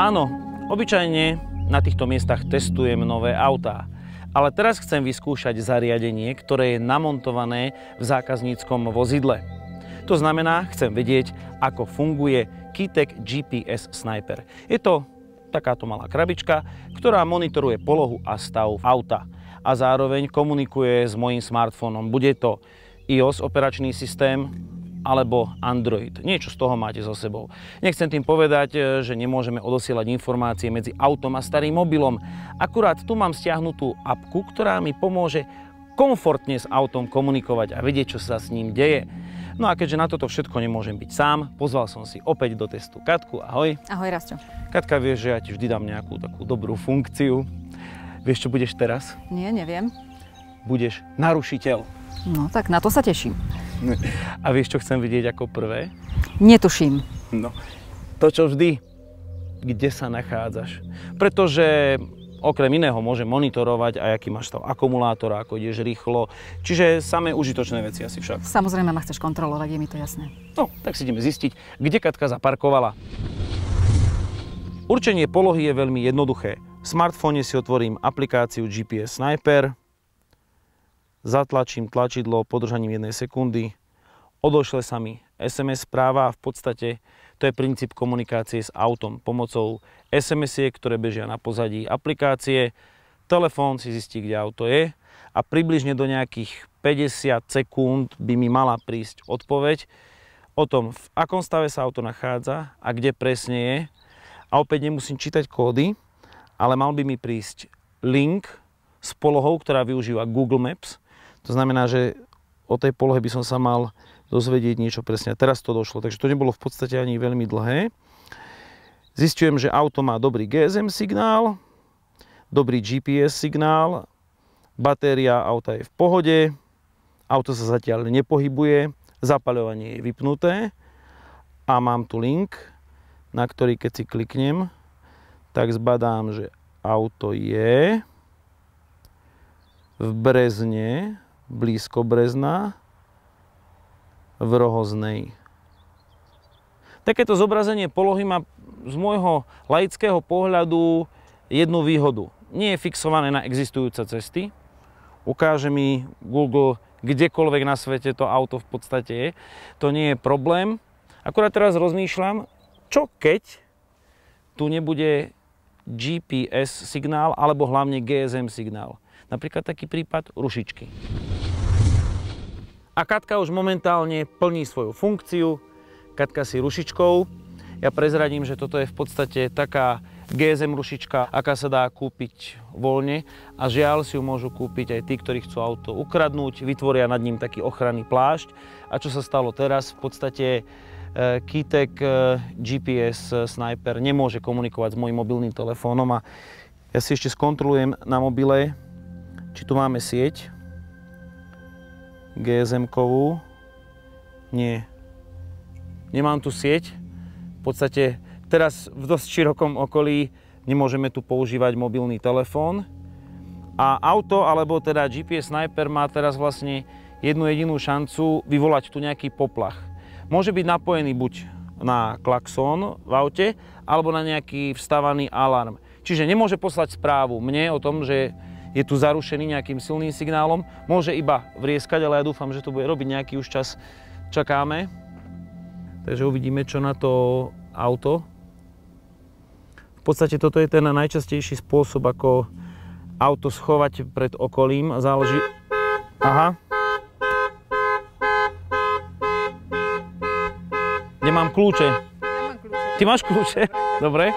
Áno, obyčajne na týchto miestach testujem nové autá. Ale teraz chcem vyskúšať zariadenie, ktoré je namontované v zákazníckom vozidle. To znamená, chcem vedieť, ako funguje Keytec GPS Sniper. Je to takáto malá krabička, ktorá monitoruje polohu a stav auta a zároveň komunikuje s mojím smartfónom. Bude to iOS operačný systém alebo Android. Niečo z toho máte so sebou. Nechcem tým povedať, že nemôžeme odosielať informácie medzi autom a starým mobilom. Akurát tu mám stiahnutú apku, ktorá mi pomôže komfortne s autom komunikovať a vedieť, čo sa s ním deje. No a keďže na toto všetko nemôžem byť sám, pozval som si opäť do testu Katku. Ahoj. Ahoj, Rastio. Katka, vieš, že ja ti vždy dám nejakú takú dobrú funkciu. Vieš, čo budeš teraz? Nie, neviem. Budeš narušiteľ. No tak na to sa teším. A vieš, čo chcem vidieť ako prvé? Netuším. No, to čo vždy, kde sa nachádzaš. Pretože okrem iného môže monitorovať aj aký máš stav akumulátora, ako ideš rýchlo. Čiže samé užitočné veci asi však. Samozrejme ma chceš kontrolovať, je mi to jasné. No, tak si ideme zistiť, kde Katka zaparkovala. Určenie polohy je veľmi jednoduché. V smartfóne si otvorím aplikáciu GPS Sniper, zatlačím tlačidlo podržaním 1 sekundy, odošle sa mi SMS správa a v podstate to je princíp komunikácie s autom pomocou SMS-iek, ktoré bežia na pozadí aplikácie. Telefón si zistí, kde auto je a približne do nejakých 50 sekúnd by mi mala prísť odpoveď o tom, v akom stave sa auto nachádza a kde presne je. A opäť nemusím čítať kódy, ale mal by mi prísť link s polohou, ktorá využíva Google Maps. To znamená, že o tej polohe by som sa mal dozvedieť niečo presne. A teraz to došlo, takže to nebolo v podstate ani veľmi dlhé. Zistujem, že auto má dobrý GSM signál, dobrý GPS signál, batéria auta je v pohode, auto sa zatiaľ nepohybuje, zapaľovanie je vypnuté a mám tu link, na ktorý keď si kliknem, tak zbadám, že auto je v Brezne, blízko Brezna, v Rohoznej. Takéto zobrazenie polohy má z môjho laického pohľadu jednu výhodu. Nie je fixované na existujúce cesty. Ukáže mi Google kdekoľvek na svete to auto v podstate je. To nie je problém. Akurát teraz rozmýšľam, čo keď tu nebude GPS signál alebo hlavne GSM signál. Napríklad taký prípad rušičky. A Katka už momentálne plní svoju funkciu. Katka si rušičkou. Ja prezradím, že toto je v podstate taká GSM rušička, aká sa dá kúpiť voľne. A žiaľ si ju môžu kúpiť aj tí, ktorí chcú auto ukradnúť, vytvoria nad ním taký ochranný plášť. A čo sa stalo teraz? V podstate Keytec GPS Sniper nemôže komunikovať s mojím mobilným telefónom a ja si ešte skontrolujem na mobile, či tu máme sieť GSM-kovú. Nie. Nemám tu sieť. V podstate teraz v dosť širokom okolí nemôžeme tu používať mobilný telefón. A auto, alebo teda GPS Sniper má teraz vlastne jednu jedinú šancu vyvolať tu nejaký poplach. Môže byť napojený buď na klaxón v aute, alebo na nejaký vstavaný alarm. Čiže nemôže poslať správu mne o tom, že je tu zarušený nejakým silným signálom. Môže iba vrieskať, ale ja dúfam, že to bude robiť nejaký už čas. Čakáme. Takže uvidíme, čo na to auto. V podstate toto je ten najčastejší spôsob, ako auto schovať pred okolím. Záleží... Aha. Nemám kľúče. Nemám kľúče. Ty máš kľúče? Dobre.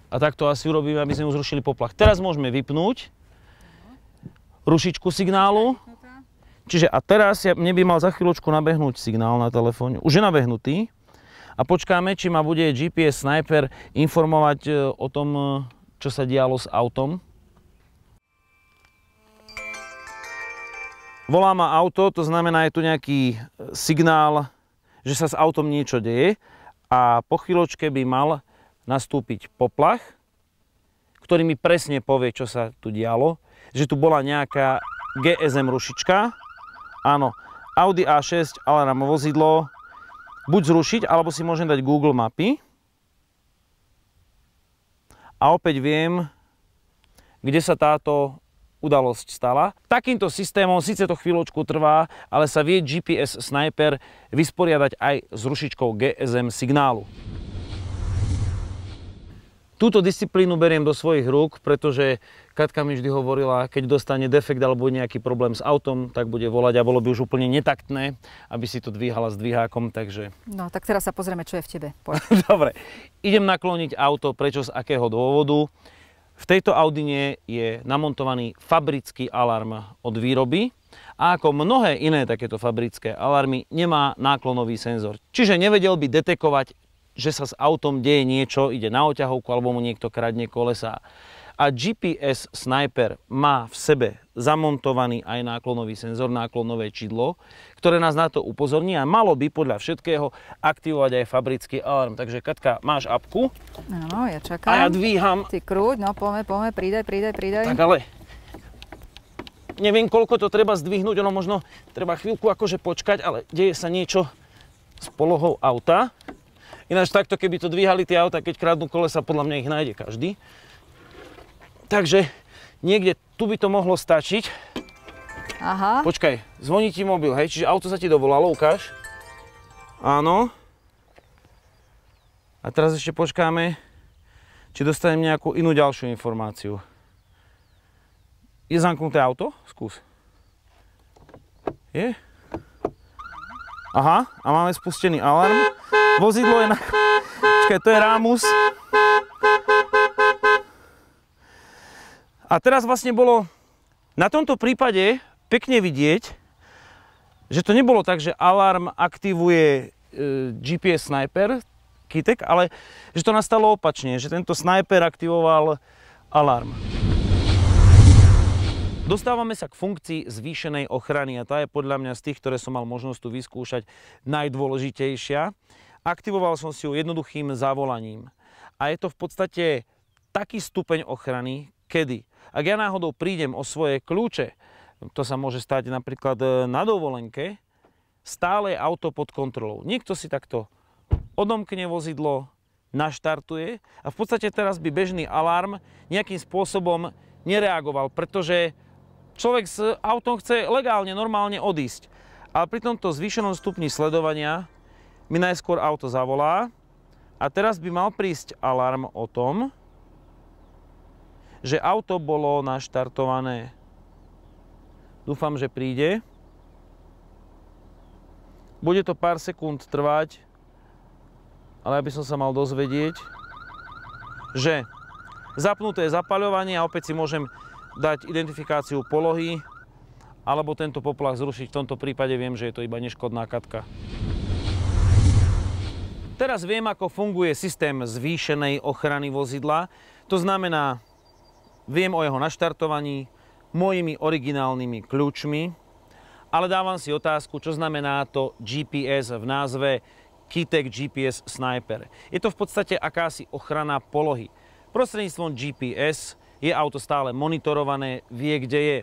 A tak to asi urobíme, aby sme už zrušili poplach. Teraz môžeme vypnúť rušičku signálu. Čiže a teraz mne by mal za chvíľočku nabehnúť signál na telefóne. Už je nabehnutý. A počkáme, či ma bude GPS Sniper informovať o tom, čo sa dialo s autom. Volá ma auto, to znamená, je tu nejaký signál, že sa s autom niečo deje. A po chvíľočke by mal nastúpiť poplach, ktorý mi presne povie, čo sa tu dialo. Že tu bola nejaká GSM rušička. Áno, Audi A6, alarm vozidlo. Buď zrušiť, alebo si môžem dať Google mapy. a opäť viem, kde sa táto udalosť stala. Takýmto systémom síce to chvíľočku trvá, ale sa vie GPS Sniper vysporiadať aj s rušičkou GSM signálu. Túto disciplínu beriem do svojich rúk, pretože Katka mi vždy hovorila, keď dostane defekt alebo nejaký problém s autom, tak bude volať a bolo by už úplne netaktné, aby si to dvíhala s dvíhákom, takže... No, tak teraz sa pozrieme, čo je v tebe. Dobre, idem nakloniť auto, prečo, z akého dôvodu. V tejto Audine je namontovaný fabrický alarm od výroby a ako mnohé iné takéto fabrické alarmy nemá náklonový senzor. Čiže nevedel by detekovať, že sa s autom deje niečo, ide na oťahovku alebo mu niekto kradne kolesá. A GPS Sniper má v sebe zamontovaný aj náklonový senzor, náklonové čidlo, ktoré nás na to upozorní a malo by podľa všetkého aktivovať aj fabrický alarm. Takže Katka, máš apku? Áno, ja čakám. A ja dvíham. Ty krúť, no poďme, pridaj. Tak ale neviem, koľko to treba zdvihnúť, ono možno treba chvíľku akože počkať, ale deje sa niečo s polohou auta. Ináč takto, keby to dvíhali tie auta, keď kradnú kolesa, podľa mňa ich nájde každý. Takže niekde tu by to mohlo stačiť. Aha. Počkaj, zvoní ti mobil, hej? Čiže auto sa ti dovolalo, ukáž. Áno. A teraz ešte počkáme, či dostanem nejakú inú ďalšiu informáciu. Je zamknuté auto? Skús. Je? Aha, a máme spustený alarm. Vozidlo je na... Počkaj, to je rámus. A teraz vlastne bolo na tomto prípade pekne vidieť, že to nebolo tak, že alarm aktivuje GPS Sniper, kytek, ale že to nastalo opačne, že tento sniper aktivoval alarm. Dostávame sa k funkcii zvýšenej ochrany a tá je podľa mňa z tých, ktoré som mal možnosť tu vyskúšať, najdôležitejšia. Aktivoval som si ju jednoduchým zavolaním. A je to v podstate taký stupeň ochrany, kedy, ak ja náhodou prídem o svoje kľúče, to sa môže stať napríklad na dovolenke, stále je auto pod kontrolou. Niekto si takto odomkne vozidlo, naštartuje a v podstate teraz by bežný alarm nejakým spôsobom nereagoval, pretože človek s autom chce legálne, normálne odísť. Ale pri tomto zvýšenom stupni sledovania mi najskôr auto zavolá a teraz by mal prísť alarm o tom, že auto bolo naštartované. Dúfam, že príde. Bude to pár sekúnd trvať, ale aby som sa mal dozvedieť, že zapnuté zapaľovanie a opäť si môžem dať identifikáciu polohy alebo tento poplach zrušiť. V tomto prípade viem, že je to iba neškodná Katka. Teraz viem, ako funguje systém zvýšenej ochrany vozidla. To znamená, viem o jeho naštartovaní mojimi originálnymi kľúčmi, ale dávam si otázku, čo znamená to GPS v názve Kytek GPS Sniper. Je to v podstate akási ochrana polohy. Prostredníctvom GPS je auto stále monitorované, vie, kde je.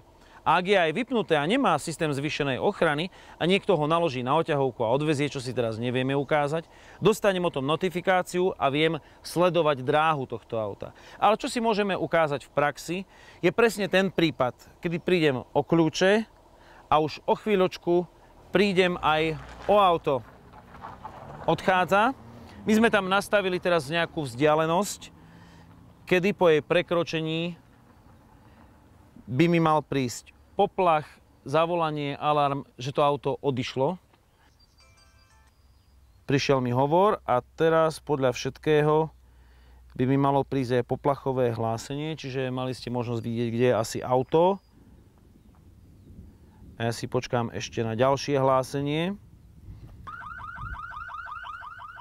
A ak je aj vypnuté a nemá systém zvýšenej ochrany a niekto ho naloží na oťahovku a odvezie, čo si teraz nevieme ukázať, dostanem o tom notifikáciu a viem sledovať dráhu tohto auta. Ale čo si môžeme ukázať v praxi, je presne ten prípad, kedy prídem o kľúče a už o chvíľočku prídem aj o auto. Odchádza. My sme tam nastavili teraz nejakú vzdialenosť, kedy po jej prekročení by mi mal prísť poplach, zavolanie, alarm, že to auto odišlo. Prišiel mi hovor a teraz podľa všetkého by mi malo prísť aj poplachové hlásenie, čiže mali ste možnosť vidieť, kde je asi auto. A ja si počkám ešte na ďalšie hlásenie.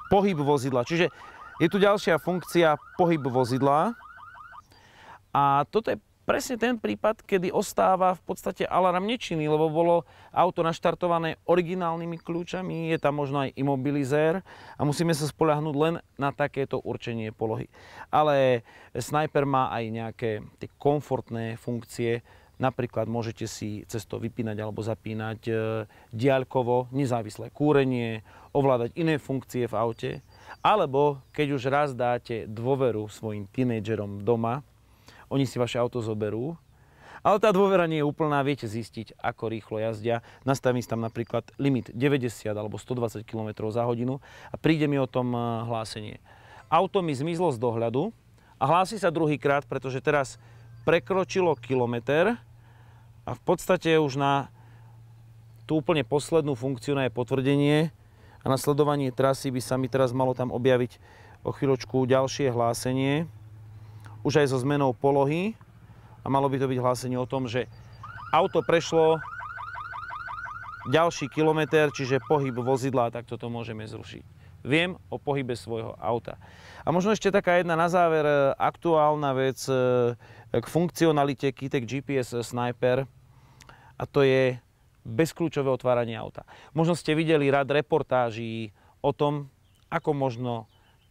Pohyb vozidla, čiže je tu ďalšia funkcia pohyb vozidla. A toto je presne ten prípad, kedy ostáva v podstate alarm nečinný, lebo bolo auto naštartované originálnymi kľúčami, je tam možno aj imobilizér a musíme sa spoľahnúť len na takéto určenie polohy. Ale Sniper má aj nejaké tie komfortné funkcie, napríklad môžete si cez to vypínať alebo zapínať diaľkovo, nezávislé kúrenie, ovládať iné funkcie v aute. Alebo keď už raz dáte dôveru svojim tínedžerom doma, oni si vaše auto zoberú, ale tá dôvera nie je úplná, viete zistiť, ako rýchlo jazdia. Nastavím si tam napríklad limit 90 alebo 120 km za hodinu a príde mi o tom hlásenie. Auto mi zmizlo z dohľadu a hlási sa druhýkrát, pretože teraz prekročilo kilometr a v podstate už na tú úplne poslednú funkciu na jej potvrdenie a na sledovanie trasy by sa mi teraz malo tam objaviť o chvíľočku ďalšie hlásenie, už aj so zmenou polohy. A malo by to byť hlásenie o tom, že auto prešlo ďalší kilometr, čiže pohyb vozidla, tak toto môžeme zrušiť. Viem o pohybe svojho auta. A možno ešte taká jedna na záver aktuálna vec k funkcionalite Kitec GPS Sniper, a to je bezkľúčové otváranie auta. Možno ste videli rad reportáží o tom, ako možno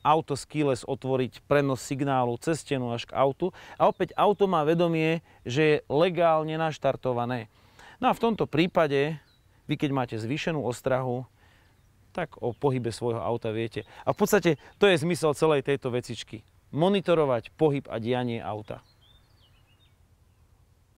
auto z keyless otvoriť, prenos signálu cez stenu až k autu. A opäť auto má vedomie, že je legálne naštartované. No a v tomto prípade, vy keď máte zvýšenú ostrahu, tak o pohybe svojho auta viete. A v podstate to je zmysel celej tejto vecičky. Monitorovať pohyb a dianie auta.